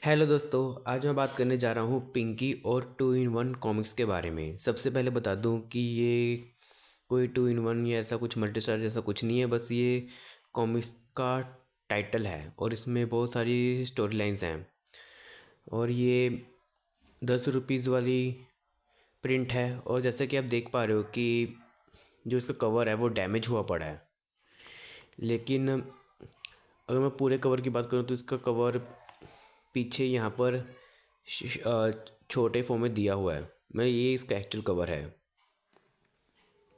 Hello दोस्तों। आज मैं बात करने जा रहा हूँ पिंकी और टू इन वन कॉमिक्स के बारे में। सबसे पहले बता दूँ कि ये कोई टू इन वन या ऐसा कुछ मल्टी स्टार जैसा कुछ नहीं है। बस ये कॉमिक्स का टाइटल है और इसमें बहुत सारी स्टोरी लाइन्स हैं। और ये 10 रुपीज़ वाली प्रिंट है। और जैसे कि आप देख पा रहे हो कि जो इसका कवर है वो डैमेज हुआ पड़ा है। लेकिन अगर मैं पूरे कवर की बात करूँ तो इसका कवर पीछे यहाँ पर छोटे फॉर्म में दिया हुआ है। मैं ये इसका एक्चुअल कवर है।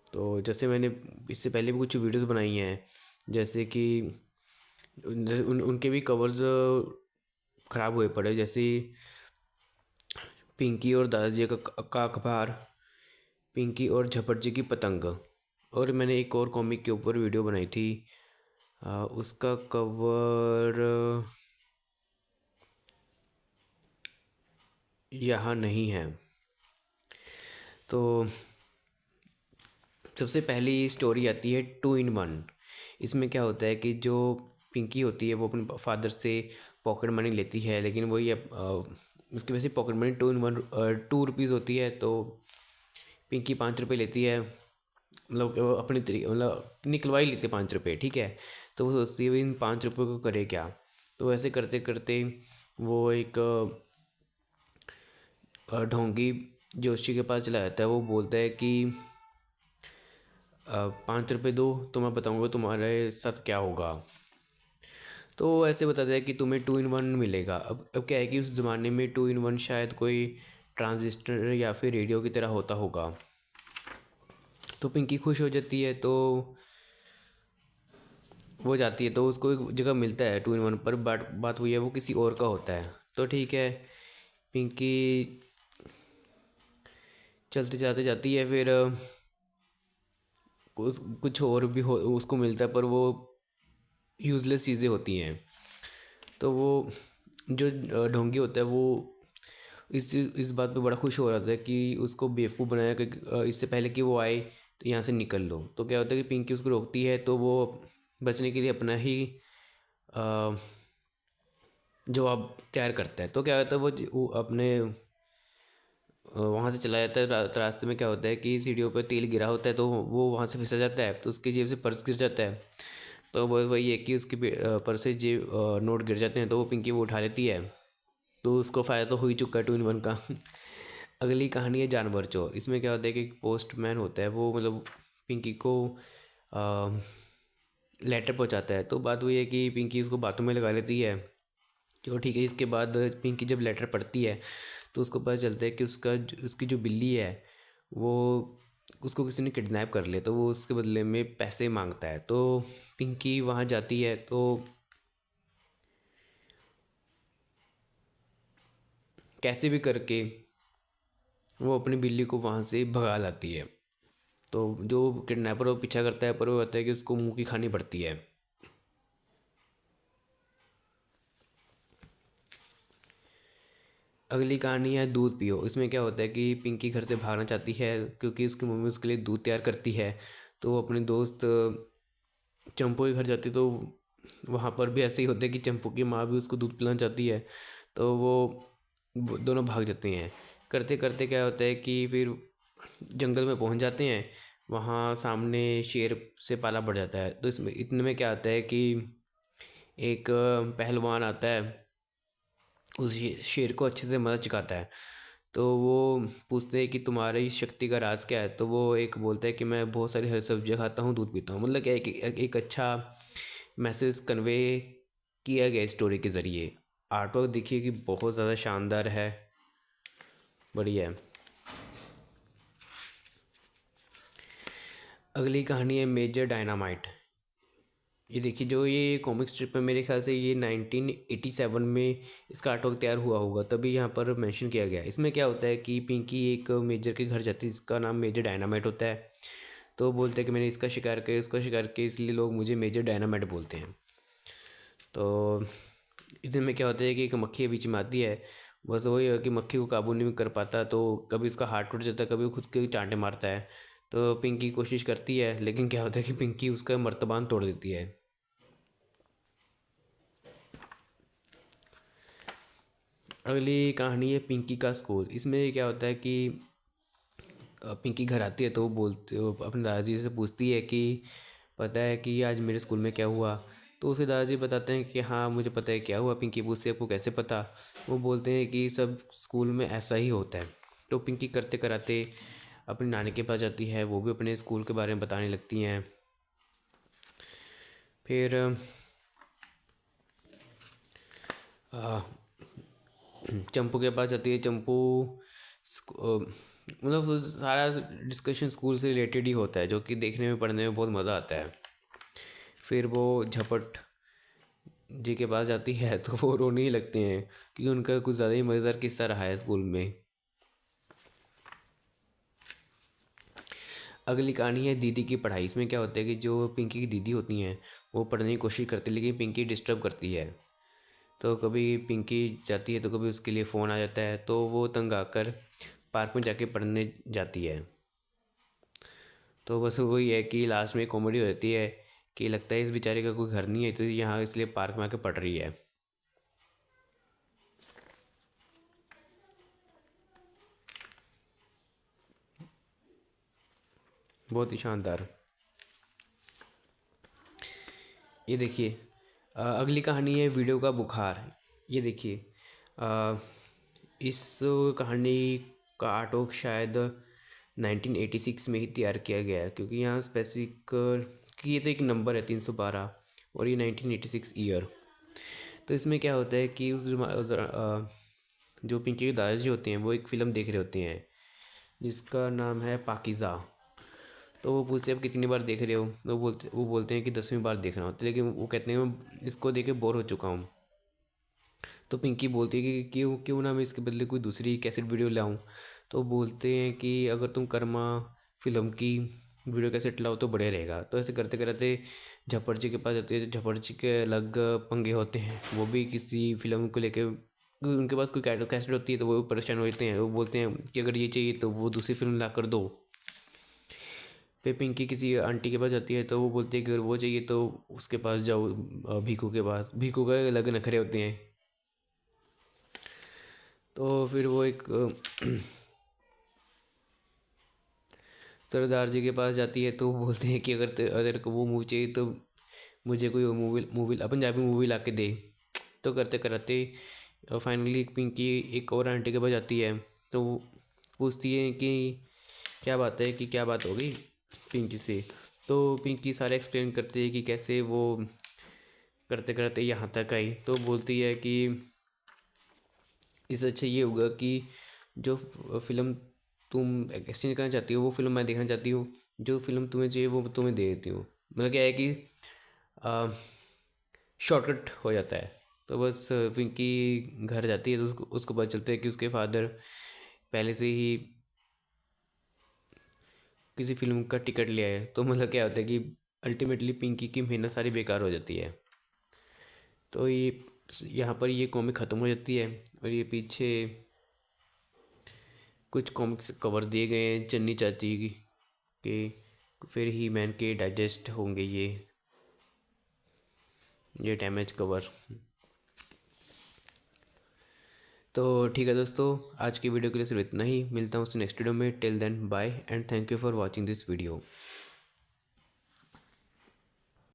तो जैसे मैंने इससे पहले भी कुछ वीडियोस बनाई हैं, जैसे कि उनके भी कवर्स ख़राब हुए पड़े, जैसे पिंकी और दादाजी का अखबार, पिंकी और झपट जी की पतंग। और मैंने एक और कॉमिक के ऊपर वीडियो बनाई थी। उसका कवर यहाँ नहीं है। तो सबसे पहली स्टोरी आती है टू इन वन। इसमें क्या होता है कि जो पिंकी होती है वो अपने फादर से पॉकेट मनी लेती है, लेकिन वही उसकी वैसे पॉकेट मनी 2 in 1 2 रुपीज़ होती है। तो पिंकी 5 रुपये लेती है, मतलब अपनी तरीके मतलब निकलवा ही लेती है 5 रुपये, ठीक है। तो वो सोचती है इन 5 रुपये को करे क्या। तो ऐसे करते करते वो एक ढोंगी जोशी के पास चला जाता है। वो बोलता है कि 5 रुपये दो तो मैं बताऊँगा तुम्हारे साथ क्या होगा। तो वो ऐसे बताता है कि तुम्हें 2 in 1 मिलेगा। अब क्या है कि उस ज़माने में 2 in 1 शायद कोई ट्रांजिस्टर या फिर रेडियो की तरह होता होगा। तो पिंकी खुश हो जाती है, तो वो जाती है तो उसको एक जगह मिलता है 2 in 1 पर। बट बात हुई है वो किसी और का होता है। तो ठीक है, पिंकी चलते जाते जाती है, फिर कुछ और भी हो उसको मिलता है, पर वो यूज़लेस चीज़ें होती हैं। तो वो जो ढोंगी होता है वो इस बात पे बड़ा खुश हो रहा था कि उसको बेवकूफ़ बनाया कि इससे पहले कि वो आए तो यहाँ से निकल लो। तो क्या होता है कि पिंकी उसको रोकती है, तो वो बचने के लिए अपना ही अ, जवाब तैयार करता है। तो क्या होता है वो अपने वहाँ से चला जाता है। रास्ते में क्या होता है कि सीढ़ियों पर तेल गिरा होता है, तो वो वहाँ से फिसल जाता है, तो उसकी जेब से पर्स गिर जाता है। तो वही है कि उसके पर्स से जेब नोट गिर जाते हैं, तो वो पिंकी वो उठा लेती है। तो उसको फ़ायदा तो हो ही चुका है 2 in 1 का। अगली कहानी है जानवर चोर। इसमें क्या होता है कि एक पोस्टमैन होता है, वो मतलब पिंकी को लेटर पहुंचाता है। तो बात हुई है कि पिंकी उसको बातों में लगा लेती है। तो ठीक है, इसके बाद पिंकी जब लेटर पढ़ती है तो उसको पता चलता है कि उसकी जो बिल्ली है वो उसको किसी ने किडनैप कर लिया। तो वो उसके बदले में पैसे मांगता है। तो पिंकी वहाँ जाती है, तो कैसे भी करके वो अपनी बिल्ली को वहाँ से भगा लाती है। तो जो किडनैपर वो पीछा करता है, पर वो होता है कि उसको मुंह की खानी पड़ती है। अगली कहानी है दूध पियो। इसमें क्या होता है कि पिंकी घर से भागना चाहती है क्योंकि उसकी मम्मी उसके लिए दूध तैयार करती है। तो वो अपने दोस्त चंपू के घर जाती है, तो वहाँ पर भी ऐसे ही होता है कि चंपू की माँ भी उसको दूध पिलाना चाहती है। तो वो दोनों भाग जाते हैं। करते करते क्या होता है कि फिर जंगल में पहुँच जाते हैं। वहाँ सामने शेर से पाला पड़ जाता है। तो इसमें इतने में क्या आता है कि एक पहलवान आता है, उस शेर को अच्छे से मदद चुकाता है। तो वो पूछते हैं कि तुम्हारी शक्ति का राज क्या है। तो वो एक बोलता है कि मैं बहुत सारी हरी सब्जियाँ खाता हूँ, दूध पीता हूँ। मतलब क्या है कि एक अच्छा मैसेज कन्वे किया गया स्टोरी के ज़रिए। आर्ट वर्क देखिए कि बहुत ज़्यादा शानदार है, बढ़िया है। अगली कहानी है मेजर डायनामाइट। ये देखिए, जो ये कॉमिक स्ट्रिप है मेरे ख्याल से ये 1987 में इसका आर्ट वर्क तैयार हुआ होगा, तभी यहाँ पर मेंशन किया गया है। इसमें क्या होता है कि पिंकी एक मेजर के घर जाती है जिसका नाम मेजर डायनामाइट होता है। तो बोलते हैं कि मैंने इसका शिकार किया, इसका शिकार किया, इसलिए लोग मुझे मेजर डायनामाइट बोलते हैं। तो इतने में क्या होता है कि एक मक्खी बीच में आती है। बस वही है कि मक्खी को काबू नहीं कर पाता, तो कभी उसका हाथ टूट जाता है, कभी वो खुद के चांटे मारता है। तो पिंकी कोशिश करती है, लेकिन क्या होता है कि पिंकी उसका मर्तबान तोड़ देती है। अगली कहानी है पिंकी का स्कूल। इसमें क्या होता है कि पिंकी घर आती है तो वो अपने दादाजी से पूछती है कि पता है कि आज मेरे स्कूल में क्या हुआ। तो उसके दादाजी बताते हैं कि हाँ मुझे पता है क्या हुआ। पिंकी पूछती है आपको कैसे पता। वो बोलते हैं कि सब स्कूल में ऐसा ही होता है। तो पिंकी करते कराते अपनी नानी के पास जाती है, वो भी अपने स्कूल के बारे में बताने लगती हैं। फिर अ, चंपू के पास जाती है। चंपू मतलब सारा डिस्कशन स्कूल से रिलेटेड ही होता है, जो कि देखने में पढ़ने में बहुत मज़ा आता है। फिर वो झपट जी के पास जाती है तो वो रोने ही लगते हैं, क्योंकि उनका कुछ ज़्यादा ही मज़ेदार किस्सा रहा है स्कूल में। अगली कहानी है दीदी की पढ़ाई। इसमें क्या होता है कि जो पिंकी की दीदी होती हैं वो पढ़ने की कोशिश करती है, लेकिन पिंकी डिस्टर्ब करती है। तो कभी पिंकी जाती है तो कभी उसके लिए फ़ोन आ जाता है, तो वो तंग आकर पार्क में जाके पढ़ने जाती है। तो बस वही है कि लास्ट में कॉमेडी हो जाती है कि लगता है इस बेचारे का कोई घर नहीं है, तो यहाँ इसलिए पार्क में आके पढ़ रही है। बहुत ही शानदार। ये देखिए अगली कहानी है वीडियो का बुखार। ये देखिए इस कहानी का आटोक शायद 1986 में ही तैयार किया गया है, क्योंकि यहाँ स्पेसिफिक कि ये तो एक नंबर है 312 और ये 1986 ईयर। तो इसमें क्या होता है कि जो पिंकी के दादाजी होते हैं वो एक फ़िल्म देख रहे होते हैं जिसका नाम है पाकीज़ा। तो वो पूछते हैं आप कितनी बार देख रहे हो। तो वो बोलते हैं कि 10वीं बार देख रहा हूँ। तो लेकिन वो कहते हैं मैं इसको देख के बोर हो चुका हूँ। तो पिंकी बोलती है कि क्यों क्यों ना मैं इसके बदले कोई दूसरी कैसेट वीडियो लाऊं। तो बोलते हैं कि अगर तुम कर्मा फिल्म की वीडियो कैसेट लाओ तो बढ़िया रहेगा। तो ऐसे करते करते झपड़ जी के पास जाते हैं। झपड़ जी के अलग पंगे होते हैं, वो भी किसी फिल्म को लेके उनके पास कोई कैसेट होती है तो वो परेशान होते हैं। वो बोलते हैं कि अगर ये चाहिए तो वो दूसरी फिल्म ला कर दो। फिर पिंकी किसी आंटी के पास जाती है तो वो बोलती है कि अगर वो चाहिए तो उसके पास जाओ, भीखू के पास। भीखू का अलग नखरे होते हैं। तो फिर वो एक सरदार जी के पास जाती है तो वो बोलते हैं कि अगर को वो मूवी चाहिए तो मुझे कोई मूवी मूवी पंजाबी मूवी ला के दे। तो करते कराते फाइनली पिंकी एक और आंटी के पास जाती है। तो वो पूछती है कि क्या बात है, कि क्या बात हो गई पिंकी से। तो पिंकी सारे एक्सप्लेन करती है कि कैसे वो करते करते यहाँ तक आई। तो बोलती है कि इससे अच्छा ये होगा कि जो फिल्म तुम एक्सचेंज करना चाहती हो वो फिल्म मैं देखना चाहती हूँ। जो फिल्म तुम्हें चाहिए वो तुम्हें दे देती हूँ। मतलब क्या है कि शॉर्टकट हो जाता है। तो बस पिंकी घर जाती है तो उसको उसको पता चलता है कि उसके फादर पहले से ही किसी फिल्म का टिकट ले आए। तो मतलब क्या होता है कि अल्टीमेटली पिंकी की मेहनत सारी बेकार हो जाती है। तो ये यहाँ पर ये कॉमिक ख़त्म हो जाती है। और ये पीछे कुछ कॉमिक्स कवर दिए गए हैं चन्नी चाची के। फिर ही मैन के डाइजेस्ट होंगे ये डैमेज कवर। तो ठीक है दोस्तों, आज की वीडियो के लिए सिर्फ इतना ही। मिलता हूँ उससे नेक्स्ट वीडियो में। Till then bye and thank you for watching this video.